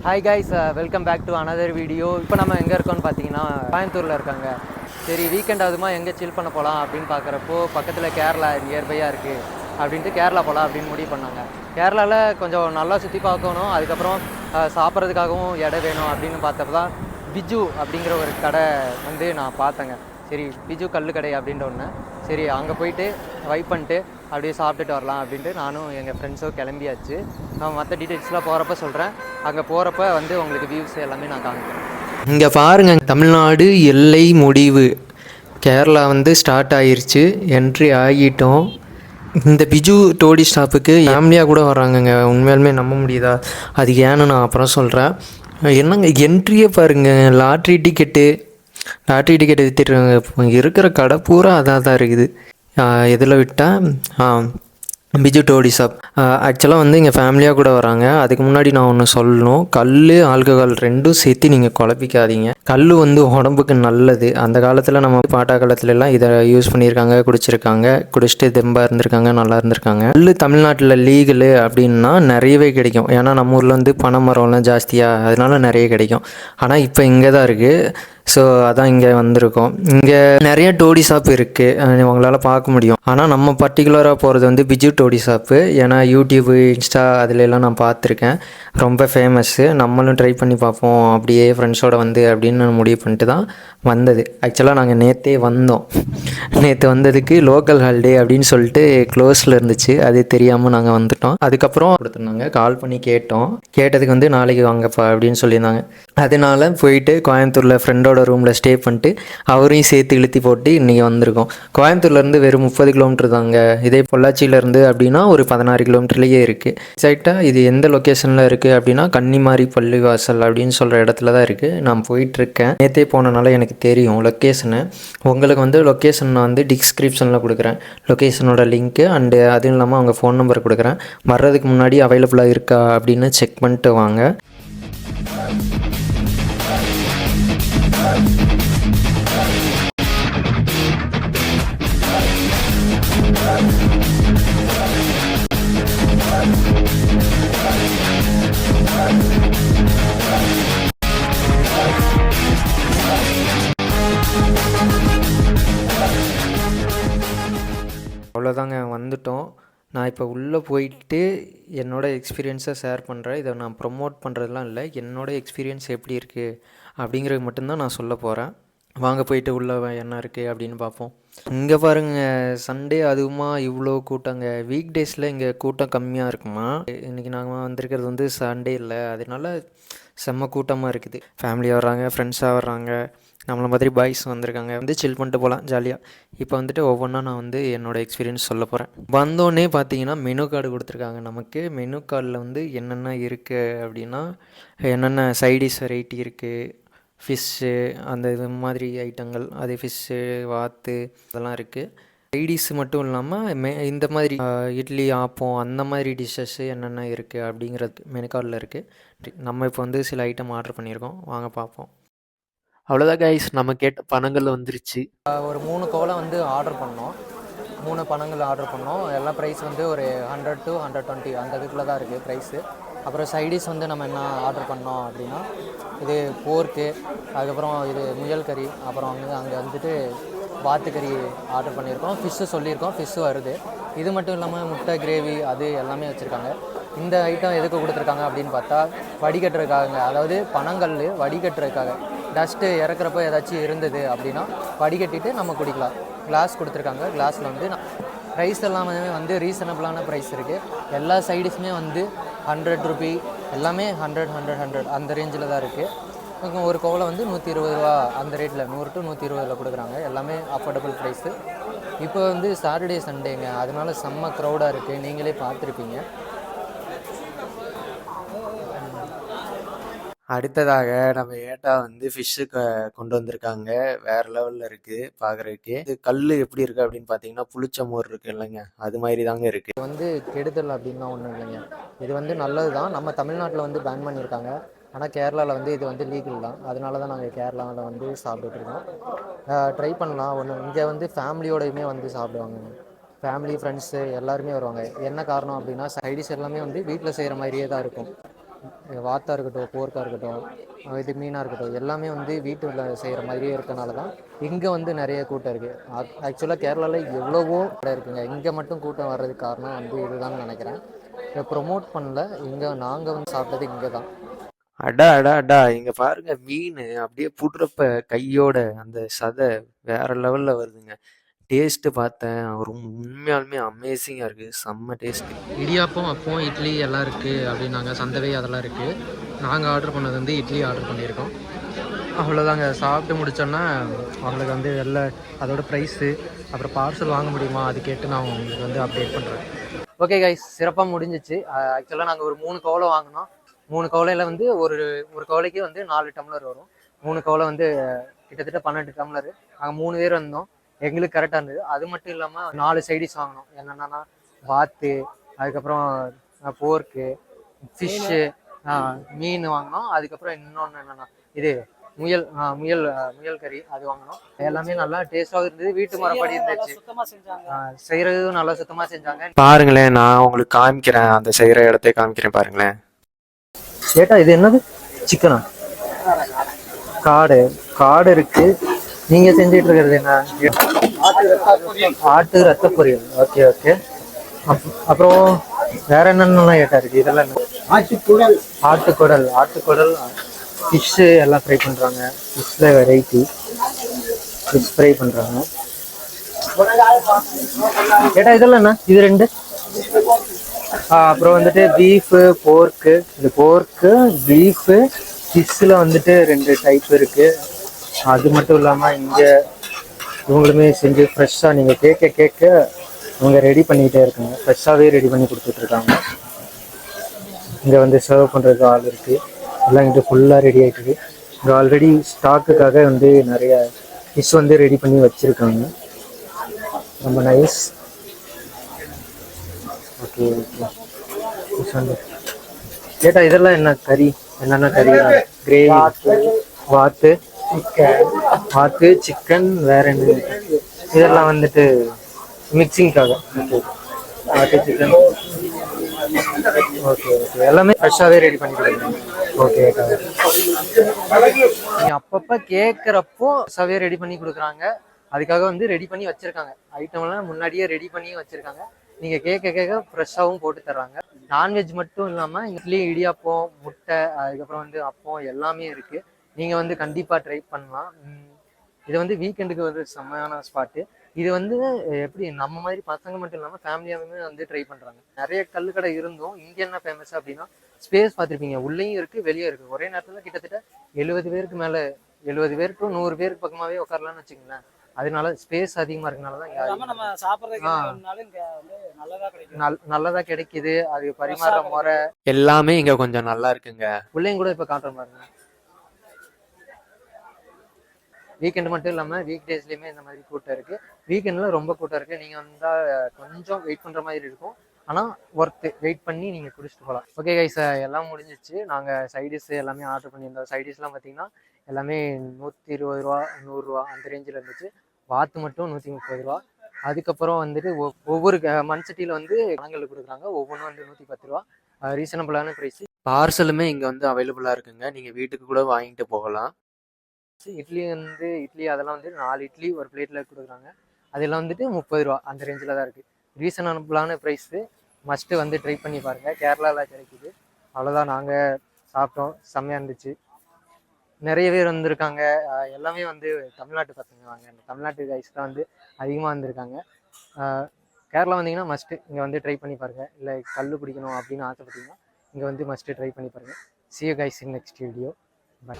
Hi guys, welcome back to another video. இப்போ நம்ம எங்கே இருக்கோம்னு பார்த்தீங்கன்னா கோயம்புத்தூரில் இருக்காங்க. சரி, வீக்கெண்ட் ஆகுதுமா எங்கே சில் பண்ண போகலாம் அப்படின்னு பார்க்குறப்போ பக்கத்தில் கேரளா நியர்பையாக இருக்குது அப்படின்ட்டு கேரளா போகலாம் அப்படின்னு முடிவு பண்ணாங்க. கேரளாவில் கொஞ்சம் நல்லா சுற்றி பார்க்கணும், அதுக்கப்புறம் சாப்பிட்றதுக்காகவும் இடம் வேணும் அப்படின்னு பார்த்தப்ப தான் பிஜு அப்படிங்கிற ஒரு கடை வந்து நான் பார்த்தேங்க. சரி, பிஜு கல்லு கடை அப்படின்ற ஒன்று. சரி, அங்கே போயிட்டு வைப் பண்ணிட்டு அப்படியே சாப்பிட்டுட்டு வரலாம் அப்படின்ட்டு நானும் எங்கள் ஃப்ரெண்ட்ஸோ கிளம்பியாச்சு. நான் மற்ற டீட்டெயில்ஸ்லாம் போகிறப்ப சொல்கிறேன். அங்கே போகிறப்ப வந்து உங்களுக்கு வியூஸ் எல்லாமே நான் காமிக்கிறேன். இங்கே பாருங்கள், தமிழ்நாடு எல்லை முடிவு. கேரளா வந்து ஸ்டார்ட் ஆகிருச்சு, என்ட்ரி ஆகிட்டோம். இந்த பிஜு டோடி ஸ்டாப்புக்கு ஃபேமிலியாக கூட வராங்கங்க. உண்மையாலுமே நம்ப முடியுதா? அது ஏன்னு நான் அப்புறம் சொல்கிறேன். என்னங்க என்ட்ரியே பாருங்கள், லாட்ரி டிக்கெட்டு விற்றுட்ருக்காங்க. இப்போ இருக்கிற கடை பூரா அதாக தான் இருக்குது. எதில் விட்டால் பிஜு டோடி ஷாப். ஆக்சுவலாக வந்து இங்கே ஃபேமிலியாக கூட வராங்க. அதுக்கு முன்னாடி நான் ஒன்று சொல்லணும். கல், ஆல்கஹால் ரெண்டும் சேர்த்து நீங்கள் குழப்பிக்காதீங்க. கல் வந்து உடம்புக்கு நல்லது. அந்த காலத்தில் நம்ம பாட்டா காலத்துலலாம் இதை யூஸ் பண்ணியிருக்காங்க, குடிச்சிருக்காங்க, குடிச்சிட்டு தெம்பாக இருந்திருக்காங்க, நல்லா இருந்திருக்காங்க. கல் தமிழ்நாட்டில் லீகலு அப்படின்னா நிறையவே கிடைக்கும். ஏன்னா நம்ம ஊரில் வந்து பனை மரம்லாம் ஜாஸ்தியாக, அதனால நிறைய கிடைக்கும். ஆனால் இப்போ இங்கே தான் இருக்குது. ஸோ அதான் இங்கே வந்திருக்கோம். இங்கே நிறைய டோடி ஷாப் இருக்குது, உங்களால் பார்க்க முடியும். ஆனால் நம்ம பர்டிகுலராக போகிறது வந்து பிஜு டோடி ஷாப்பு. ஏன்னா யூடியூப்பு, இன்ஸ்டா அதிலெல்லாம் நான் பார்த்துருக்கேன், ரொம்ப ஃபேமஸ்ஸு. நம்மளும் ட்ரை பண்ணி பார்ப்போம் அப்படியே ஃப்ரெண்ட்ஸோடு வந்து அப்படின்னு முடிவு பண்ணிட்டு தான் வந்தது. ஆக்சுவலாக நாங்கள் நேற்றே வந்தோம். நேற்று வந்ததுக்கு லோக்கல் ஹாலிடே அப்படின்னு சொல்லிட்டு க்ளோஸில் இருந்துச்சு, அது தெரியாமல் நாங்கள் வந்துட்டோம். அதுக்கப்புறம் கொடுத்துருந்தாங்க, கால் பண்ணி கேட்டதுக்கு வந்து நாளைக்கு வாங்கப்பா அப்படின்னு சொல்லியிருந்தாங்க. அதனால போயிட்டு கோயம்புத்தூரில் ஃப்ரெண்டோட ரூமில் ஸ்டே பண்ணிட்டு அவரையும் சேர்த்து இழுத்தி போட்டு இன்றைக்கி வந்திருக்கோம். கோயம்புத்தூர்லேருந்து வெறும் 30 கிலோமீட்டர் தாங்க. இதே பொள்ளாச்சியிலேருந்து அப்படின்னா ஒரு 16 கிலோமீட்டர்லேயே இருக்குது. எக்ஸாக்டாக இது எந்த லொக்கேஷனில் இருக்குது அப்படின்னா கன்னிமாரி பள்ளிவாசல் அப்படின்னு சொல்கிற இடத்துல தான் இருக்குது. நான் போயிட்டுருக்கேன். நேற்றே போனனால எனக்கு தெரியும் லொக்கேஷனு. உங்களுக்கு வந்து லொக்கேஷன் நான் வந்து டிஸ்கிரிப்ஷனில் கொடுக்குறேன், லொக்கேஷனோட லிங்க்கு. அண்டு அதுவும் இல்லாமல் அவங்க ஃபோன் நம்பர் கொடுக்குறேன். வர்றதுக்கு முன்னாடி அவைலபிளாக இருக்கா அப்படின்னு செக் பண்ணிட்டு வாங்க. அவ்வளோதாங்க, வந்துட்டோம். நான் இப்போ உள்ளே போயிட்டு என்னோடய எக்ஸ்பீரியன்ஸை ஷேர் பண்ணுறேன். இதை நான் ப்ரொமோட் பண்ணுறதுலாம் இல்லை, என்னோடய எக்ஸ்பீரியன்ஸ் எப்படி இருக்குது அப்படிங்கிறது மட்டும்தான் நான் சொல்ல போகிறேன். வாங்க போயிட்டு உள்ளே என்ன இருக்குது அப்படின்னு பார்ப்போம். இங்கே பாருங்கள், சண்டே அதுவுமா இவ்வளோ கூட்டங்க. வீக் டேஸில் இங்கே கூட்டம் கம்மியாக இருக்குமா. இன்றைக்கி நாங்கள் வந்திருக்கிறது வந்து சண்டே இல்லை, அதனால செம்ம கூட்டமாக இருக்குது. ஃபேமிலியாக வர்றாங்க, ஃப்ரெண்ட்ஸாக வர்றாங்க, நம்மளை மாதிரி பாய்ஸ் வந்திருக்காங்க. வந்து சில் பண்ணிட்டு போகலாம் ஜாலியாக. இப்போ வந்துட்டு ஒவ்வொன்றா நான் வந்து என்னோடய எக்ஸ்பீரியன்ஸ் சொல்ல போகிறேன். வந்தோடனே பார்த்தீங்கன்னா மெனு கார்டு கொடுத்துருக்காங்க நமக்கு. மெனு கார்டில் வந்து என்னென்ன இருக்குது அப்படின்னா, என்னென்ன சைடிஷ் வெரைட்டி இருக்குது, ஃபிஷ்ஷு, அந்த இது மாதிரி ஐட்டங்கள், அது ஃபிஷ்ஷு, வாத்து அதெல்லாம் இருக்குது. சைடிஷ் மட்டும் இல்லாமல் இந்த மாதிரி இட்லி, ஆப்பம், அந்த மாதிரி டிஷ்ஷஸ்ஸு என்னென்ன இருக்குது அப்படிங்கிறது மெனு கார்டில் இருக்குது. நம்ம இப்போ வந்து சில ஐட்டம் ஆர்டர் பண்ணியிருக்கோம், வாங்க பார்ப்போம். அவ்வளோதான் கைஸ், நம்ம கேட்ட பணங்கள் வந்துருச்சு. ஒரு 3 கோலம் வந்து ஆர்டர் பண்ணோம். 3 பணங்கள் ஆர்டர் பண்ணோம். எல்லாம் ப்ரைஸ் வந்து ஒரு 100 to 120 அந்த இதுக்குள்ளே தான் இருக்குது ப்ரைஸு. அப்புறம் சைடிஷ் வந்து நம்ம என்ன ஆர்டர் பண்ணோம் அப்படின்னா, இது போர்க்கு, அதுக்கப்புறம் இது முயல் கறி, அப்புறம் அங்கே வந்துட்டு வாத்துக்கறி ஆர்டர் பண்ணியிருக்கோம். ஃபிஷ்ஷு சொல்லியிருக்கோம், ஃபிஷ்ஷு வருது. இது மட்டும் இல்லாமல் முட்டை கிரேவி அது எல்லாமே வச்சுருக்காங்க. இந்த ஐட்டம் எதுக்கு கொடுத்துருக்காங்க அப்படின்னு பார்த்தா வடிகட்டுறதுக்காகங்க. அதாவது பனங்கல் வடிகட்டுறதுக்காக, டஸ்ட்டு இறக்குறப்போ ஏதாச்சும் இருந்தது அப்படின்னா வடிகட்டிட்டு நம்ம குடிக்கலாம். கிளாஸ் கொடுத்துருக்காங்க. கிளாஸில் வந்து ப்ரைஸ் எல்லாமே வந்து ரீசனபிளான ப்ரைஸ் இருக்குது. எல்லா சைடிஷுமே வந்து 100 ரூபி, எல்லாமே 100 அந்த ரேஞ்சில் தான் இருக்குது. ஒரு கோவலை வந்து 120 ரூபா அந்த ரேட்டில், 100 to 120 கொடுக்குறாங்க. எல்லாமே அஃபோர்டபுள் ப்ரைஸு. இப்போ வந்து சாட்டர்டே சண்டேங்க, அதனால செம்ம க்ரௌடாக இருக்குது, நீங்களே பார்த்துருப்பீங்க. அடுத்ததாக நம்ம ஏட்டா வந்து ஃபிஷ்ஷு கொண்டு வந்திருக்காங்க. வேறு லெவலில் இருக்குது பார்க்குறதுக்கு. இது கல் எப்படி இருக்குது அப்படின்னு பார்த்தீங்கன்னா புளிச்ச மோர் இருக்குது இல்லைங்க, அது மாதிரி தாங்க இருக்குது. இது வந்து கெடுதல் அப்படின்லாம் ஒன்றும் இல்லைங்க, இது வந்து நல்லது தான். நம்ம தமிழ்நாட்டில் வந்து பேன் பண்ணியிருக்காங்க, ஆனால் கேரளாவில் வந்து இது வந்து லீகல் தான். அதனால தான் நாங்கள் கேரளாவில் வந்து சாப்பிட்டுட்ருக்கோம். ட்ரை பண்ணலாம். ஒன்று இங்கே வந்து ஃபேமிலியோடையுமே வந்து சாப்பிடுவாங்க. ஃபேமிலி, ஃப்ரெண்ட்ஸு எல்லாருமே வருவாங்க. என்ன காரணம் அப்படின்னா சைடிஷ் எல்லாமே வந்து வீட்டில் செய்கிற மாதிரியே தான் இருக்கும். வாத்தா இருக்கட்டும், போர்க்கா இருக்கட்டும், இது மீனாக இருக்கட்டும், எல்லாமே வந்து வீட்டில் செய்கிற மாதிரியே இருக்கனால தான் இங்கே வந்து நிறைய கூட்டம் இருக்குது. ஆக்சுவலாக கேரளாவில் எவ்வளவோ கடை இருக்குங்க, இங்கே மட்டும் கூட்டம் வர்றதுக்கு காரணம் வந்து இதுதான் நினைக்கிறேன். இதை ப்ரொமோட் பண்ணல, இங்கே நாங்கள் வந்து சாப்பிட்டது இங்கே தான். அடா அடா அடா, இங்க பாருங்க மீன் அப்படியே புடுறப்ப கையோட அந்த சதை வேற லெவல்ல வருதுங்க. டேஸ்ட் பார்த்தேன், உண்மையாலுமே அமேசிங்கா இருக்கு, செம்ம டேஸ்ட். இடியாப்பம், அப்பம், இட்லி எல்லாம் இருக்குது அப்படின்னாங்க. சந்தவை அதெல்லாம் இருக்குது. நாங்கள் ஆர்டர் பண்ணது வந்து இட்லி ஆர்டர் பண்ணியிருக்கோம். அவ்வளோதாங்க. சாப்பிட்டு முடித்தோன்னா அவங்களுக்கு வந்து அதோட ப்ரைஸு, அப்புறம் பார்சல் வாங்க முடியுமா அது கேட்டு நான் உங்களுக்கு வந்து அப்டேட் பண்ணுறேன். ஓகே கைஸ், சிறப்பாக முடிஞ்சிச்சு. ஆக்சுவலாக நாங்கள் ஒரு 3 கவலை வாங்கினோம். 3 கவலையில் வந்து ஒரு கவலைக்கு வந்து 4 டம்ளர் வரும். 3 கவலை வந்து கிட்டத்தட்ட 12 டம்ளர். நாங்கள் 3 பேர் வந்தோம், எங்களுக்கு கரெக்டாக இருந்தது. அது மட்டும் இல்லாமல் 4 சைடிஷ் வாங்கினோம். என்னென்னா வாத்து, அதுக்கப்புறம் போர்க்கு, ஃபிஷ்ஷு, மீன் வாங்கினோம். அதுக்கப்புறம் இன்னொன்று என்னென்னா இது முயல் முயல் கறி அது வாங்கினோம். எல்லாமே நல்லா டேஸ்டாகவும் இருந்தது, வீட்டு மரப்படி இருந்துச்சு. செய்கிறதும் நல்லா சுத்தமாக செஞ்சாங்க. பாருங்களேன், நான் உங்களுக்கு காமிக்கிறேன், அந்த செய்கிற இடத்தை காமிக்கிறேன் பாருங்களேன். ஏட்டா இது என்னது? சிக்கனா? காடு இருக்கு. நீங்க செஞ்சுட்டு இருக்கிறது என்ன? ஆட்டு ரத்த பொரியல். Okay okay. அப்புறம் வேற என்னென்னலாம் ஏட்டா இருக்கு? இதெல்லாம் ஆட்டுக்குடல், ஃபிஷ்ஷு எல்லாம் ஃப்ரை பண்றாங்க. ஃபிஷ்ல வெரைட்டி ஃபிஷ் ஃப்ரை பண்றாங்க. ஏட்டா இதெல்லாம் என்ன? இது 2. அப்புறம் வந்துட்டு பீஃபு, போர்க்கு. இது போர்க்கு, பீஃபு, ஃபிஷ்ஷில் வந்துட்டு 2 டைப் இருக்குது. அது மட்டும் இல்லாமல் இங்கே இவங்களுமே செஞ்சு ஃப்ரெஷ்ஷாக நீங்கள் கேட்க இவங்க ரெடி பண்ணிக்கிட்டே இருக்காங்க. ஃப்ரெஷ்ஷாகவே ரெடி பண்ணி கொடுத்துட்ருக்காங்க. இங்கே வந்து சர்வ் பண்ணுறதுக்கு ஆள் இருக்குது. எல்லாம் இங்கே ஃபுல்லாக ரெடி ஆகிட்டுருக்கு. இங்கே ஆல்ரெடி ஸ்டாக்குக்காக வந்து நிறைய ஃபிஷ் வந்து ரெடி பண்ணி வச்சுருக்காங்க. ரொம்ப நைஸ். ஓகே கேட்டா இதெல்லாம் என்ன கறி? என்னென்ன கறி? கிரேவி, வாத்து, சிக்கன், வேற என்ன? இதெல்லாம் வந்துட்டு மிக்சிங்காக. வாத்து, சிக்கன். ஓகே எல்லாமே ஃப்ரெஷ்ஷாகவே ரெடி பண்ணி கொடுக்குறீங்க. ஓகே, நீ அப்பப்போ கேட்குறப்போ ஃப்ரெஷ்ஷாகவே ரெடி பண்ணி கொடுக்குறாங்க. அதுக்காக வந்து ரெடி பண்ணி வச்சுருக்காங்க. ஐட்டம்லாம் முன்னாடியே ரெடி பண்ணி வச்சுருக்காங்க. நீங்கள் கேட்க ஃப்ரெஷ்ஷாகவும் போட்டு தர்றாங்க. நான்வெஜ் மட்டும் இல்லாமல் இட்லி, இடியாப்பம், முட்டை, அதுக்கப்புறம் வந்து அப்பம் எல்லாமே இருக்குது. நீங்கள் வந்து கண்டிப்பாக ட்ரை பண்ணலாம். இது வந்து வீக்கெண்டுக்கு வந்து செம்மையான ஸ்பாட்டு. இது வந்து எப்படி நம்ம மாதிரி பசங்க மட்டும் இல்லாமல் ஃபேமிலியாகவே வந்து ட்ரை பண்ணுறாங்க. நிறைய கல்லுக்கடை இருந்தும் இங்கே என்ன ஃபேமஸ் அப்படின்னா ஸ்பேஸ் பார்த்துருப்பீங்க, உள்ளேயும் இருக்குது வெளியே இருக்குது. ஒரே நேரத்தில் கிட்டத்தட்ட 70 பேருக்கு மேலே, 70 பேர் டு 100 பேருக்கு பக்கமாகவே உட்காரலாம்னு வச்சுங்களேன். அதனால ஸ்பேஸ் அதிகமாக இருக்கனால தான் நல்லதா கிடைக்குது. அது பரிமாற முறை எல்லாமே இங்க கொஞ்சம் நல்லா இருக்குங்க. பிள்ளைங்க கூட இப்போ காட்டுற பாருங்க. வீக்கெண்டு மட்டும் இல்லாமல் வீக் டேஸ்லேயுமே இந்த மாதிரி கூட்டம் இருக்குது. வீக்கெண்டில் ரொம்ப கூட்டம் இருக்குது. நீங்கள் வந்தால் கொஞ்சம் வெயிட் பண்ணுற மாதிரி இருக்கும், ஆனால் ஒர்த்து. வெயிட் பண்ணி நீங்கள் குடிச்சிட்டு போகலாம். ஓகே கைஸ், எல்லாம் முடிஞ்சிச்சு. நாங்கள் சைடிஷ் எல்லாமே ஆர்டர் பண்ணியிருந்தோம். சைடிஷ்லாம் பார்த்தீங்கன்னா எல்லாமே 120 ரூபா, 100 ரூபா அந்த ரேஞ்சில் இருந்துச்சு. வாத்து மட்டும் 130 ரூபா. அதுக்கப்புறம் வந்துட்டு ஒவ்வொரு மண்சட்டியில் வந்து பணங்கள் கொடுக்குறாங்க. ஒவ்வொன்றும் வந்து 110 ரூபா. ரீசனபிளான ப்ரைஸு. பார்சலுமே இங்கே வந்து அவைலபிளாக இருக்குங்க, நீங்கள் வீட்டுக்கு கூட வாங்கிட்டு போகலாம். இட்லி அதெல்லாம் வந்து 4 இட்லி ஒரு பிளேட்டில் கொடுக்குறாங்க. அதெல்லாம் வந்துட்டு 30 ரூபா அந்த ரேஞ்சில் தான் இருக்குது. ரீசனபிளான ப்ரைஸு. மஸ்ட்டு வந்து ட்ரை பண்ணி பாருங்கள், கேரளாவில் கிடைக்குது. அவ்வளோதான், நாங்கள் சாப்பிட்டோம், செம்மையாக இருந்துச்சு. நிறைய பேர் வந்திருக்காங்க. எல்லாமே வந்து தமிழ்நாட்டு பசங்க வாங்க. தமிழ்நாட்டு கைஸ் தான் வந்து அதிகமாக வந்திருக்காங்க. கேரளா வந்தீங்கன்னா மஸ்ட்டு இங்கே வந்து ட்ரை பண்ணி பாருங்கள். இல்லை கல் பிடிக்கணும் அப்படின்னு ஆசைப்பட்டீங்கன்னா இங்கே வந்து மஸ்ட்டு ட்ரை பண்ணி பாருங்கள். See you guys in next video. Bye.